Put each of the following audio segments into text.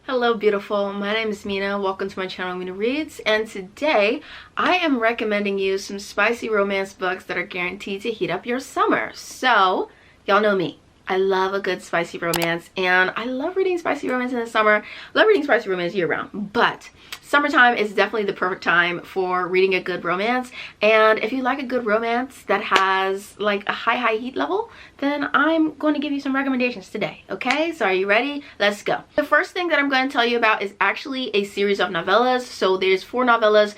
Hello beautiful, my name is Mina. Welcome to my channel Mina Reads, and today I am recommending you some spicy romance books that are guaranteed to heat up your summer. So y'all know me, I love a good spicy romance, and I love reading spicy romance in the summer. I love reading spicy romance year round, but summertime is definitely the perfect time for reading a good romance. And if you like a good romance that has like a high heat level, then I'm going to give you some recommendations today. Okay, so are you ready? Let's go. The first thing that I'm going to tell you about is actually a series of novellas. So there's 4 novellas.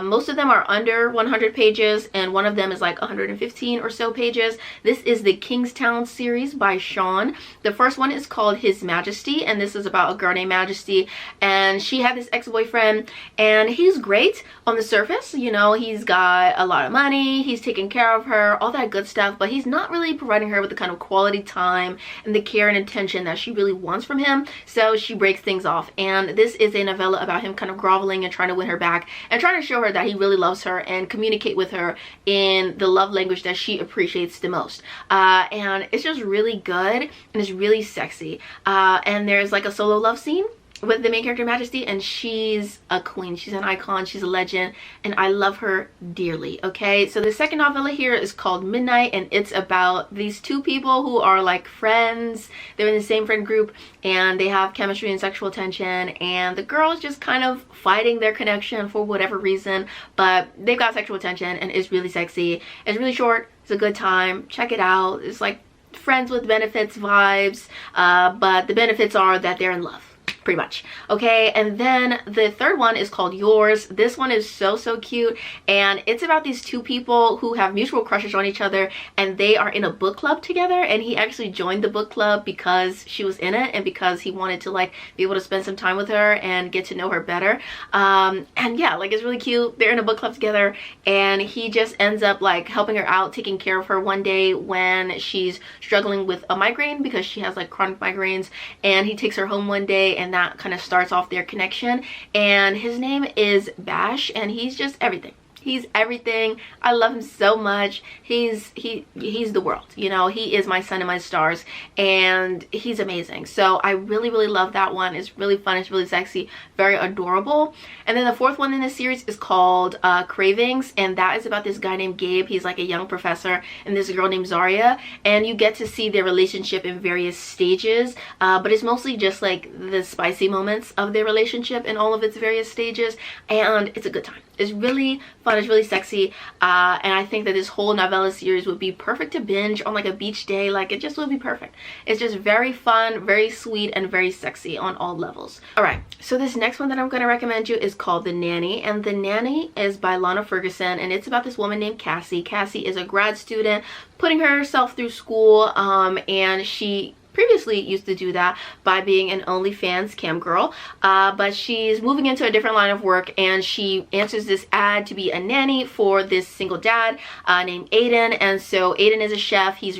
Most of them are under 100 pages, and one of them is like 115 or so pages. This is the Kingstown series by Sean. The first one is called His Majesty, and this is about a girl named Majesty, and she had this ex-boyfriend, and he's great on the surface. You know, he's got a lot of money, he's taking care of her, all that good stuff, but he's not really providing her with the kind of quality time and the care and attention that she really wants from him. So she breaks things off, and this is a novella about him kind of groveling and trying to win her back and trying to show her that he really loves her and communicate with her in the love language that she appreciates the most. And it's just really good, and it's really sexy. And there's like a solo love scene with the main character Majesty, and she's a queen, she's an icon, she's a legend, and I love her dearly. Okay, so the second novella here is called Midnight, and it's about these 2 people who are like friends. They're in the same friend group, and they have chemistry and sexual tension, and the girl is just kind of fighting their connection for whatever reason, but they've got sexual tension, and it's really sexy. It's really short, it's a good time, check it out. It's like friends with benefits vibes, but the benefits are that they're in love, pretty much. Okay, and then the third one is called Yours. This one is so cute, and it's about these 2 people who have mutual crushes on each other, and they are in a book club together, and he actually joined the book club because she was in it and because he wanted to like be able to spend some time with her and get to know her better. And yeah, like it's really cute. They're in a book club together, and he just ends up like helping her out, taking care of her one day when she's struggling with a migraine because she has like chronic migraines, and he takes her home one day, and that kind of starts off their connection. And his name is Bash, and he's just everything. He's everything. I love him so much. He's the world, you know. He is my sun and my stars, and he's amazing. So I really love that one. It's really fun, it's really sexy, very adorable. And then the 4th one in this series is called Cravings, and that is about this guy named Gabe. He's like a young professor, and this girl named Zaria, and you get to see their relationship in various stages, but it's mostly just like the spicy moments of their relationship in all of its various stages, and it's a good time. It's really fun, it's really sexy, and I think that this whole novella series would be perfect to binge on like a beach day. Like, it just would be perfect. It's just very fun, very sweet, and very sexy on all levels. Alright, so this next one that I'm going to recommend you is called The Nanny, and The Nanny is by Lana Ferguson, and it's about this woman named Cassie. Cassie is a grad student putting herself through school, and she previously used to do that by being an OnlyFans cam girl, but she's moving into a different line of work, and she answers this ad to be a nanny for this single dad named Aiden. And so Aiden is a chef. He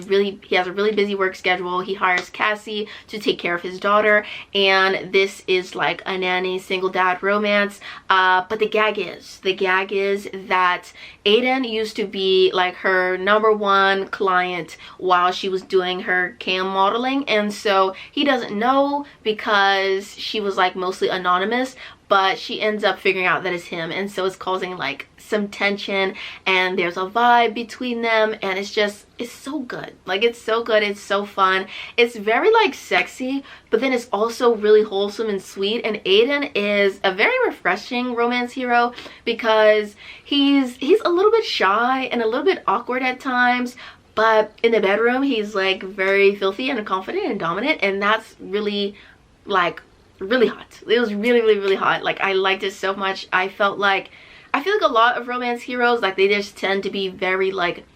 has a really busy work schedule. He hires Cassie to take care of his daughter, and this is like a nanny single dad romance, but the gag is that Aiden used to be like her #1 client while she was doing her cam modeling, and so he doesn't know because she was like mostly anonymous, but she ends up figuring out that it's him, and so it's causing like some tension, and there's a vibe between them, and it's so good. Like, it's so good, it's so fun, it's very like sexy, but then it's also really wholesome and sweet. And Aiden is a very refreshing romance hero because he's a little bit shy and a little bit awkward at times, but in the bedroom he's like very filthy and confident and dominant, and that's really like really hot. It was really hot. Like, I liked it so much. I feel like a lot of romance heroes, like, they just tend to be very like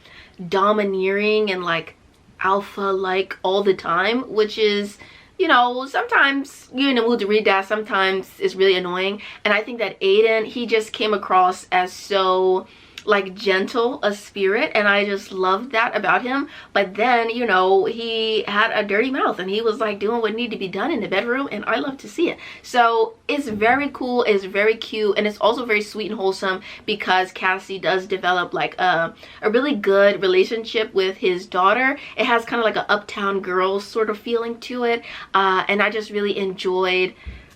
domineering and like alpha like all the time, which is, you know, sometimes you're in the mood to read that, sometimes it's really annoying. And I think that Aiden, he just came across as so like gentle a spirit, and I just loved that about him. But then, you know, he had a dirty mouth and he was like doing what needed to be done in the bedroom, and I love to see it. So it's very cool, it's very cute, and it's also very sweet and wholesome because Cassie does develop like a really good relationship with his daughter. It has kind of like an uptown girl sort of feeling to it, and I just really enjoyed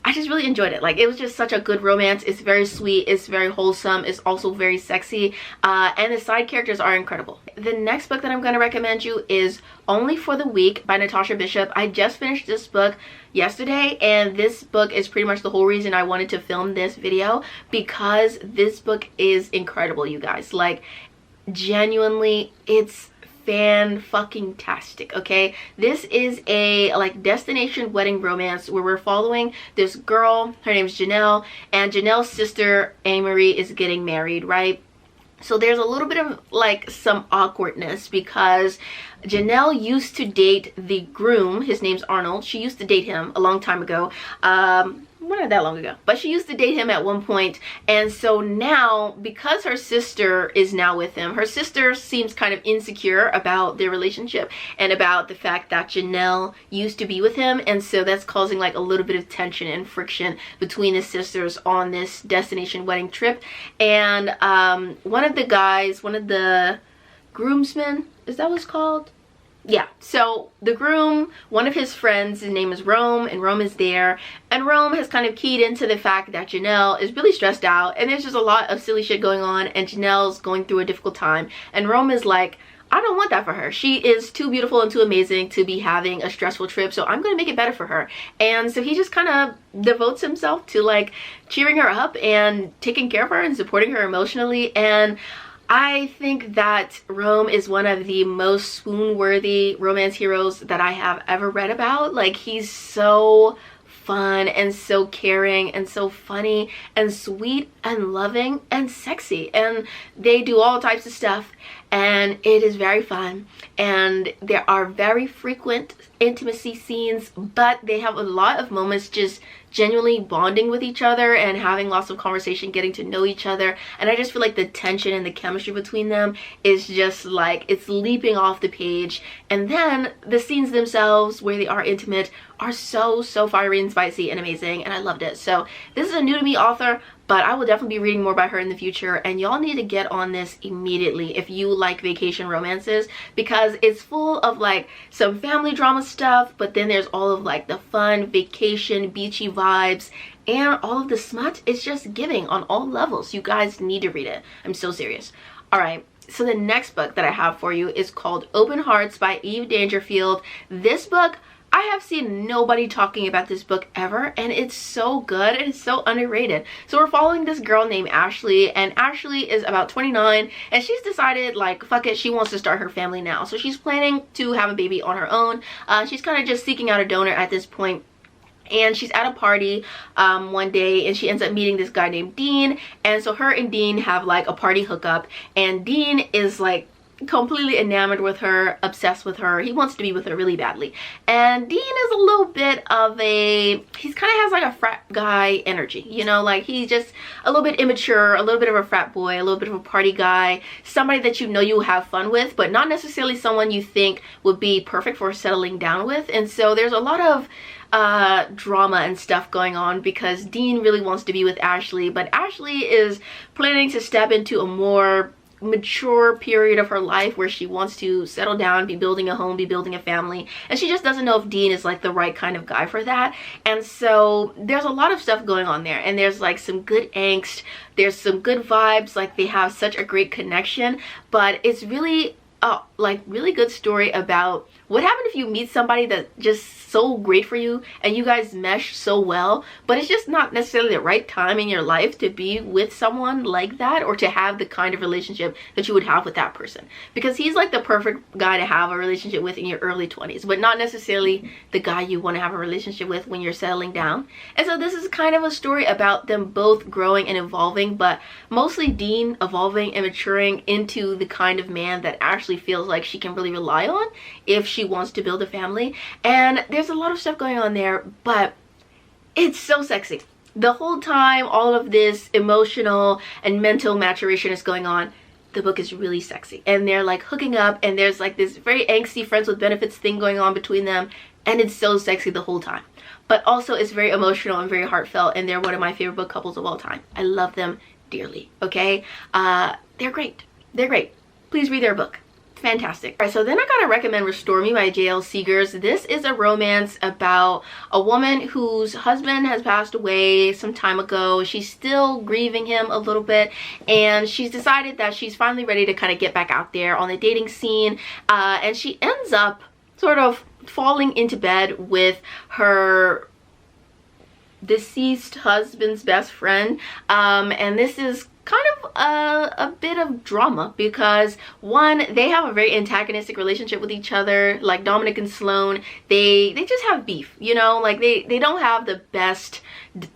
I just really enjoyed it. Like, it was just such a good romance. It's very sweet, it's very wholesome, it's also very sexy, and the side characters are incredible. The next book that I'm going to recommend you is Only for the Weak by Natasha Bishop. I just finished this book yesterday, and this book is pretty much the whole reason I wanted to film this video, because this book is incredible, you guys. Like, genuinely, it's fan-fucking-tastic, okay? This is a like destination wedding romance where we're following this girl. Her name is Janelle, and Janelle's sister Amory is getting married, right? So there's a little bit of like some awkwardness because Janelle used to date the groom. His name's Arnold. She used to date him a long time ago. Not that long ago, but she used to date him at one point. And so now, because her sister is now with him, her sister seems kind of insecure about their relationship and about the fact that Janelle used to be with him. And so that's causing like a little bit of tension and friction between the sisters on this destination wedding trip. And one of the guys, one of the groomsmen, is that what it's called? Yeah, so the groom, one of his friends, his name is Rome, and Rome is there, and Rome has kind of keyed into the fact that Janelle is really stressed out, and there's just a lot of silly shit going on, and Janelle's going through a difficult time, and Rome is like, I don't want that for her. She is too beautiful and too amazing to be having a stressful trip, so I'm gonna make it better for her. And so he just kind of devotes himself to like cheering her up and taking care of her and supporting her emotionally. And I think that Rome is one of the most swoon-worthy romance heroes that I have ever read about. Like, he's so fun and so caring and so funny and sweet and loving and sexy, and they do all types of stuff, and it is very fun, and there are very frequent intimacy scenes, but they have a lot of moments just genuinely bonding with each other and having lots of conversation, getting to know each other. And I just feel like the tension and the chemistry between them is just like, it's leaping off the page. And then the scenes themselves where they are intimate are so fiery and spicy and amazing, and I loved it. So this is a new to me author, but I will definitely be reading more by her in the future, and y'all need to get on this immediately if you like vacation romances, because it's full of like some family drama stuff, but then there's all of like the fun vacation beachy vibes and all of the smut. It's just giving on all levels. You guys need to read it. I'm so serious. All right, so the next book that I have for you is called Open Hearts by Eve Dangerfield. This book, I have seen nobody talking about this book ever, and it's so good and it's so underrated. So we're following this girl named Ashley, and Ashley is about 29, and she's decided like, fuck it, she wants to start her family now. So she's planning to have a baby on her own. She's kind of just seeking out a donor at this point. And she's at a party one day, and she ends up meeting this guy named Dean. And so her and Dean have like a party hookup, and Dean is like completely enamored with her, obsessed with her. He wants to be with her really badly. And Dean is a little bit of a, he's kind of has like a frat guy energy, you know, like he's just a little bit immature, a little bit of a frat boy, a little bit of a party guy, somebody that you know you'll have fun with, but not necessarily someone you think would be perfect for settling down with. And so there's a lot of drama and stuff going on because Dean really wants to be with Ashley, but Ashley is planning to step into a more mature period of her life where she wants to settle down, be building a home, be building a family, and she just doesn't know if Dean is like the right kind of guy for that. And so there's a lot of stuff going on there, and there's like some good angst, there's some good vibes, like they have such a great connection, but it's really like really good story about what happened if you meet somebody that's just so great for you and you guys mesh so well, but it's just not necessarily the right time in your life to be with someone like that, or to have the kind of relationship that you would have with that person, because he's like the perfect guy to have a relationship with in your early 20s, but not necessarily the guy you want to have a relationship with when you're settling down. And so this is kind of a story about them both growing and evolving, but mostly Dean evolving and maturing into the kind of man that Ashley feels like she can really rely on if she wants to build a family. And there's a lot of stuff going on there, but it's so sexy. The whole time all of this emotional and mental maturation is going on, the book is really sexy, and they're like hooking up, and there's like this very angsty friends with benefits thing going on between them, and it's so sexy the whole time. But also it's very emotional and very heartfelt, and they're one of my favorite book couples of all time. I love them dearly, okay? They're great. They're great. Please read their book. fantastic. All right, so then I gotta recommend Restore Me by J.L. Seegers. This is a romance about a woman whose husband has passed away some time ago. She's still grieving him a little bit, and she's decided that she's finally ready to kind of get back out there on the dating scene, and she ends up sort of falling into bed with her deceased husband's best friend, and this is kind of a bit of drama because, one, they have a very antagonistic relationship with each other. Like Dominic and Sloane, they just have beef, you know, like they don't have the best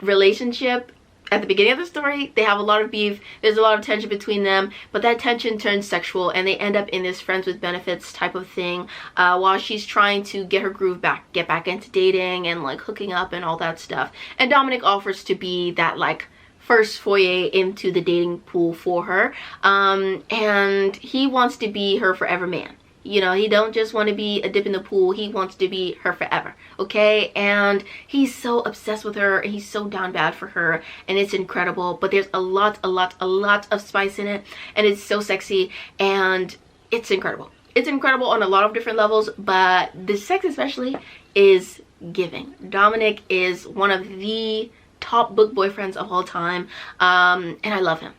relationship. At the beginning of the story, they have a lot of beef. There's a lot of tension between them, but that tension turns sexual, and they end up in this friends with benefits type of thing, while she's trying to get her groove back, get back into dating and like hooking up and all that stuff. And Dominic offers to be that like first foyer into the dating pool for her, and he wants to be her forever man. You know, he don't just want to be a dip in the pool, he wants to be her forever, okay? And he's so obsessed with her, and he's so down bad for her, and it's incredible. But there's a lot of spice in it, and it's so sexy, and it's incredible. It's incredible on a lot of different levels, but the sex especially is giving. Dominic is one of the top book boyfriends of all time, and I love him.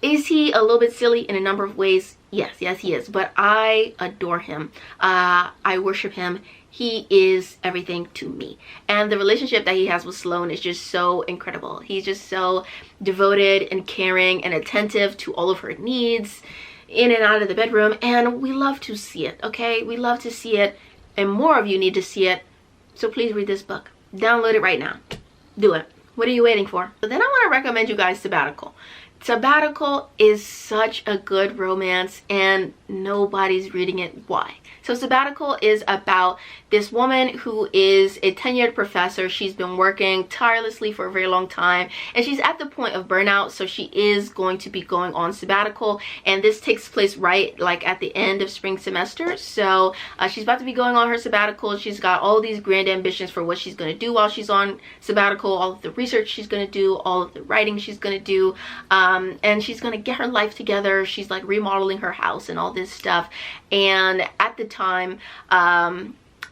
Is he a little bit silly in a number of ways? Yes, he is, but I adore him. I worship him. He is everything to me. And the relationship that he has with Sloane is just so incredible. He's just so devoted and caring and attentive to all of her needs in and out of the bedroom, and we love to see it, okay? We love to see it, and more of you need to see it, so please read this book. Download it right now. Do it. What are you waiting for? So then I want to recommend you guys Sabbatical. Sabbatical is such a good romance, and nobody's reading it. Why? So Sabbatical is about this woman who is a tenured professor. She's been working tirelessly for a very long time, and she's at the point of burnout, so she is going to be going on sabbatical, and this takes place right like at the end of spring semester. So she's about to be going on her sabbatical. She's got all these grand ambitions for what she's going to do while she's on sabbatical, all of the research she's going to do, all of the writing she's going to do, and she's going to get her life together. She's like remodeling her house and all this stuff, and at the time,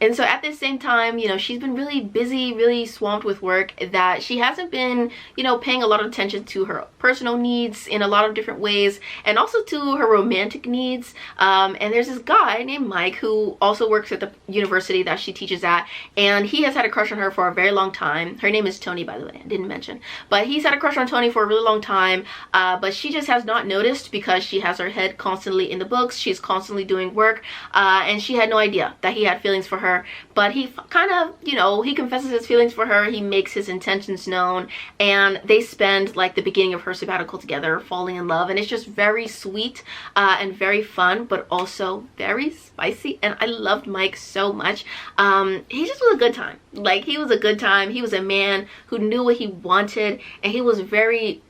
and so at the same time, you know, she's been really busy, really swamped with work, that she hasn't been, you know, paying a lot of attention to her personal needs in a lot of different ways, and also to her romantic needs. And there's this guy named Mike who also works at the university that she teaches at, and he has had a crush on her for a very long time. Her name is Tony, by the way, I didn't mention, but he's had a crush on Tony for a really long time, but she just has not noticed because she has her head constantly in the books. She's constantly doing work, and she had no idea that he had feelings for her. But he kind of, you know, he confesses his feelings for her, he makes his intentions known, and they spend like the beginning of her sabbatical together falling in love, and it's just very sweet and very fun, but also very spicy. And I loved Mike so much. He just was a good time. Like, he was a good time. He was a man who knew what he wanted, and he was very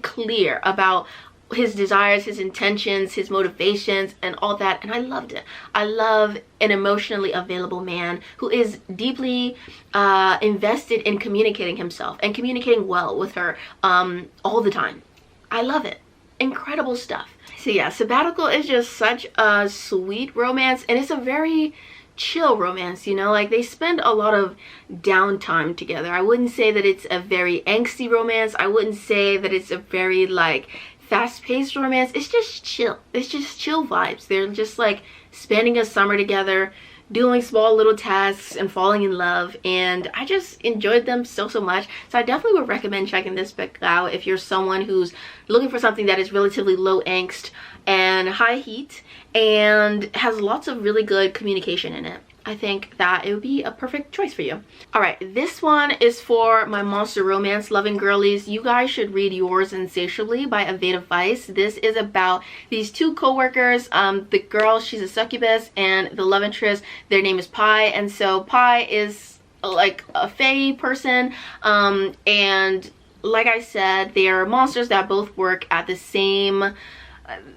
clear about his desires, his intentions, his motivations, and all that, and I loved it. I love an emotionally available man who is deeply invested in communicating himself and communicating well with her all the time. I love it. Incredible stuff. So yeah, Sabbatical is just such a sweet romance, and it's a very chill romance, you know, like they spend a lot of downtime together. I wouldn't say that it's a very angsty romance. I wouldn't say that it's a very like fast-paced romance. It's just chill. It's just chill vibes. They're just like spending a summer together, doing small little tasks and falling in love, and I just enjoyed them so much. So I definitely would recommend checking this book out if you're someone who's looking for something that is relatively low angst and high heat and has lots of really good communication in it. I think that it would be a perfect choice for you. All right, this one is for my monster romance loving girlies. You guys should read Yours Insatiably by Aveda Vice. This is about these two co-workers. The girl, she's a succubus, and the love interest, their name is Pi. And so Pi is like a fae person, and like I said, they are monsters that both work at the same,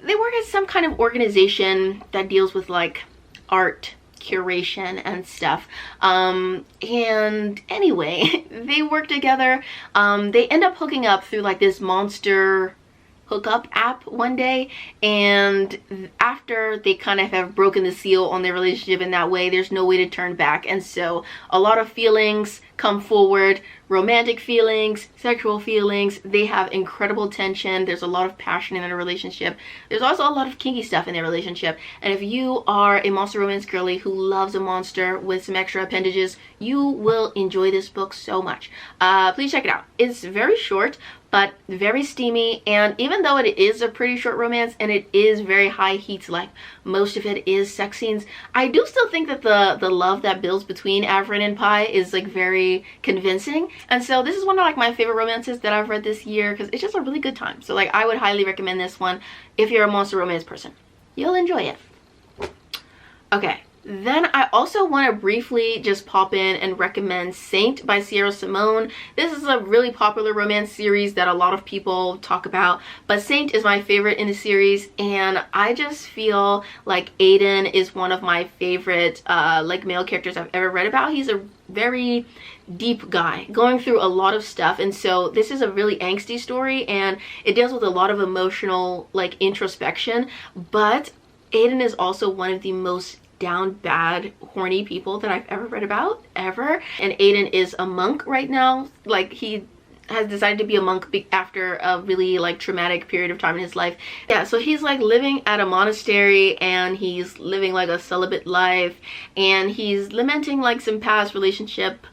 they work at some kind of organization that deals with like art curation and stuff, and anyway, they work together. They end up hooking up through like this monster hookup app one day, and after they kind of have broken the seal on their relationship in that way, there's no way to turn back. And so a lot of feelings come forward, romantic feelings, sexual feelings. They have incredible tension. There's a lot of passion in their relationship. There's also a lot of kinky stuff in their relationship. And if you are a monster romance girly who loves a monster with some extra appendages, you will enjoy this book so much. Please check it out. It's very short, but very steamy, and even though it is a pretty short romance and it is very high heat, like most of it is sex scenes, I do still think that the love that builds between Avrin and Pi is like very convincing. And so this is one of like my favorite romances that I've read this year, because it's just a really good time. So like I would highly recommend this one if you're a monster romance person. You'll enjoy it. Okay. Then I also want to briefly just pop in and recommend Saint by Sierra Simone. This is a really popular romance series that a lot of people talk about, but Saint is my favorite in the series, and I just feel like Aiden is one of my favorite like male characters I've ever read about. He's a very deep guy going through a lot of stuff, and so this is a really angsty story, and it deals with a lot of emotional like introspection, but Aiden is also one of the most down bad horny people that I've ever read about ever. And Aiden is a monk right now. Like he has decided to be a monk after a really like traumatic period of time in his life. Yeah, so he's like living at a monastery, and he's living like a celibate life, and he's lamenting like some past relationship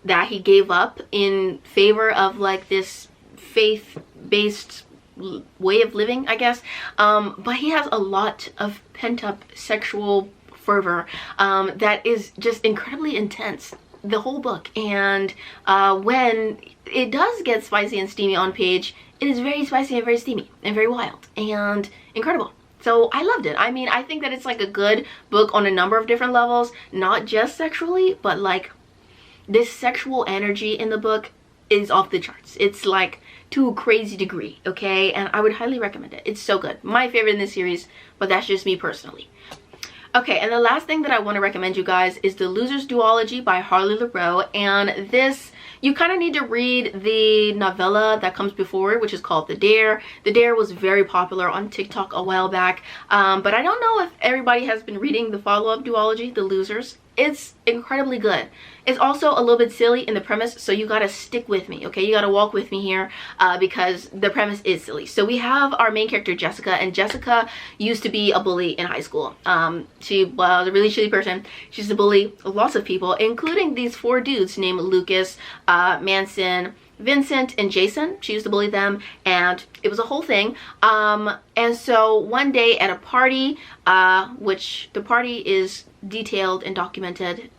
that he gave up in favor of like this faith-based way of living, I guess. But he has a lot of pent-up sexual fervor that is just incredibly intense the whole book. And when it does get spicy and steamy on page, it is very spicy and very steamy and very wild and incredible. So I loved it. I mean, I think that it's like a good book on a number of different levels, not just sexually, but like this sexual energy in the book is off the charts. It's like to a crazy degree, okay? And I would highly recommend it. It's so good. My favorite in this series, but that's just me personally. Okay, and the last thing that I want to recommend you guys is The Loser's Duology by Harley Laroux. And this, you kind of need to read the novella that comes before it, which is called The Dare. The Dare was very popular on TikTok a while back, but I don't know if everybody has been reading the follow-up duology, The Losers. It's incredibly good. It's also a little bit silly in the premise, so you gotta stick with me, okay? You gotta walk with me here because the premise is silly. So we have our main character, Jessica, and Jessica used to be a bully in high school. She was a really shitty person. She used to bully lots of people, including these 4 dudes named Lucas, Manson, Vincent, and Jason. She used to bully them, and it was a whole thing. And so one day at a party, which the party is detailed and documented.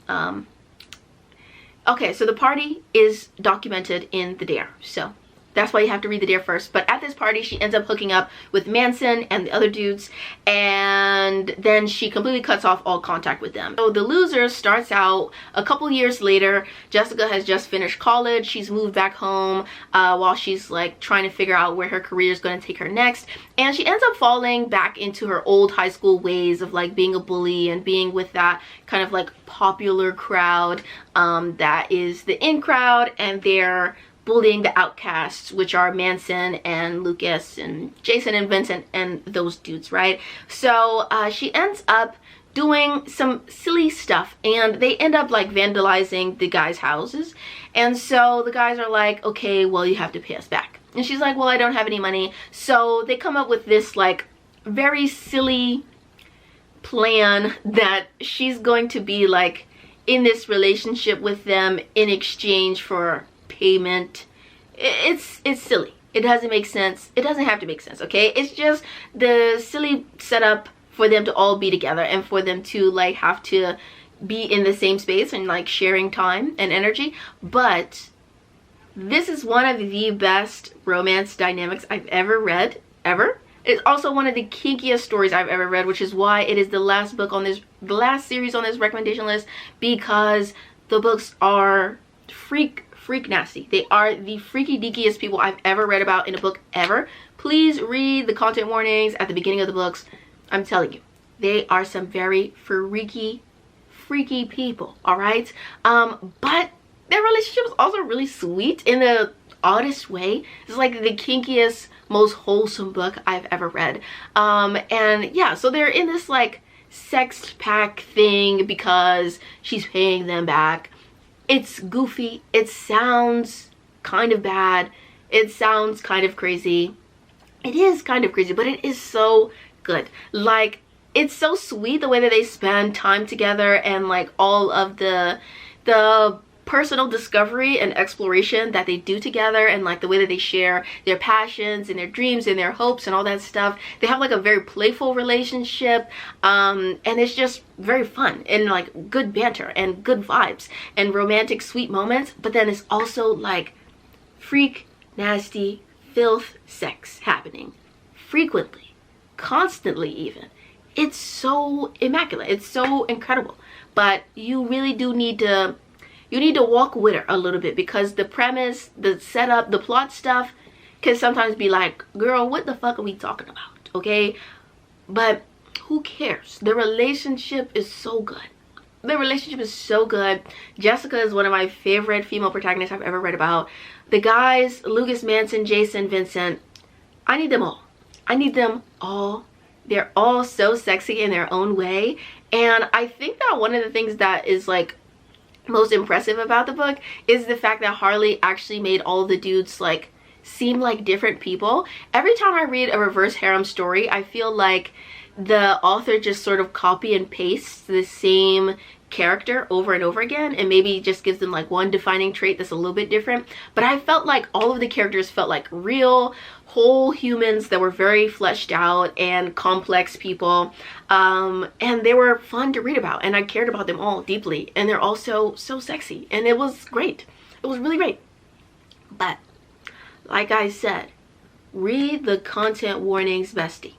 Okay, so the party is documented in The Dare, so that's why you have to read The Dare first. But at this party, she ends up hooking up with Manson and the other dudes, and then she completely cuts off all contact with them. So The Loser starts out a couple years later. Jessica has just finished college. She's moved back home while she's like trying to figure out where her career is going to take her next, and she ends up falling back into her old high school ways of like being a bully and being with that kind of like popular crowd that is the in crowd, and they're bullying the outcasts, which are Manson and Lucas and Jason and Vincent and those dudes, right? So she ends up doing some silly stuff, and they end up like vandalizing the guys' houses. And so the guys are like, okay, well, you have to pay us back. And she's like, well, I don't have any money. So they come up with this like very silly plan that she's going to be like in this relationship with them in exchange for payment. It's silly. It doesn't make sense. It doesn't have to make sense, okay? It's just the silly setup for them to all be together and for them to like have to be in the same space and like sharing time and energy. But this is one of the best romance dynamics I've ever read, ever. It's also one of the kinkiest stories I've ever read, which is why it is the last book on this, the last series on this recommendation list, because the books are freak nasty. They are the freaky deakiest people I've ever read about in a book ever. Please read the content warnings at the beginning of the books. I'm telling you, they are some very freaky people, all right? But their relationship is also really sweet in the oddest way. It's like the kinkiest most wholesome book I've ever read. And yeah, so they're in this like sex pack thing because she's paying them back. It's goofy. It sounds kind of bad. It sounds kind of crazy. It is kind of crazy, but it is so good. Like, it's so sweet the way that they spend time together, and like all of the personal discovery and exploration that they do together, and like the way that they share their passions and their dreams and their hopes and all that stuff. They have like a very playful relationship, and it's just very fun and like good banter and good vibes and romantic sweet moments. But then it's also like freak nasty filth sex happening frequently, constantly even. It's so immaculate. It's so incredible. But you really do need to walk with her a little bit, because the premise, the setup, the plot stuff can sometimes be like, girl, what the fuck are we talking about? Okay? But who cares? The relationship is so good. The relationship is so good. Jessica is one of my favorite female protagonists I've ever read about. The guys, Lucas, Manson, Jason, Vincent, I need them all. I need them all. They're all so sexy in their own way. And I think that one of the things that is like most impressive about the book is the fact that Harley actually made all the dudes like seem like different people. Every time I read a reverse harem story, I feel like the author just sort of copy and pastes the same character over and over again, and maybe just gives them like one defining trait that's a little bit different. But I felt like all of the characters felt like real whole humans that were very fleshed out and complex people, and they were fun to read about, and I cared about them all deeply, and they're also so sexy, and it was great. It was really great. But like I said, read the content warnings, bestie,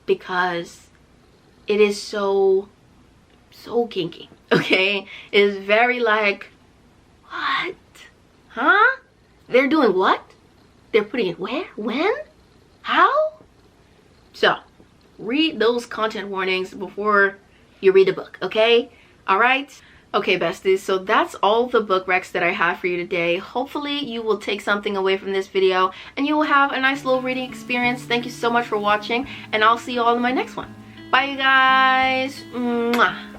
because it is so kinky. Okay, it is very like, what? Huh? They're doing what? They're putting it where? When? How? So, read those content warnings before you read the book, okay? Alright? Okay, besties, so that's all the book recs that I have for you today. Hopefully, you will take something away from this video, and you will have a nice little reading experience. Thank you so much for watching, and I'll see you all in my next one. Bye, you guys. Mwah.